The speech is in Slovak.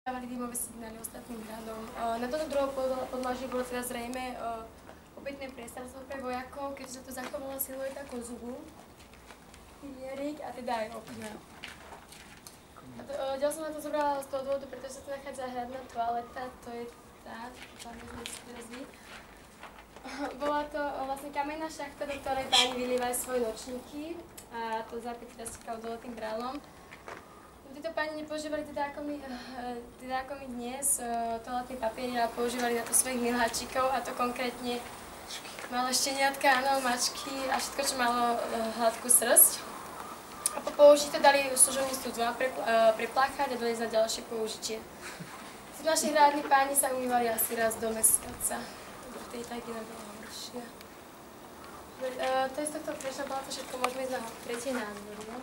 dávali dymové signály ostatným hradom. Na toto druhou podlaží bolo teda zrejme opätné priestranstvo pre vojakov, keďže sa tu zachovala silueta kozubu, pilierik a teda aj okna. Ďalej som na to zobrala z toho dôvodu, pretože sa tu nachádza hradná toaleta, to je tá, tam môžeme si teraz vidieť. Bola to vlastne kamenná šachta, do ktorej páni vylievajú svoje nočníky a to zápy teda stýkalo dole tým brálom. Títo páni nepoužívali teda ako my dnes toaletný papier, ale používali na to svojich milháčikov, a to konkrétne malé šteniatka, áno, mačky a všetko, čo malo hladkú srst. A po použití to dali služobníctvu doma prepláchať a doniesť na ďalšie použitie. Tí naši hradní páni sa umývali asi raz do mesiaca. V tej tajky nebola horšia. To je z tohto prečo bola to všetko, môžeme ísť na tretie nádvory, no?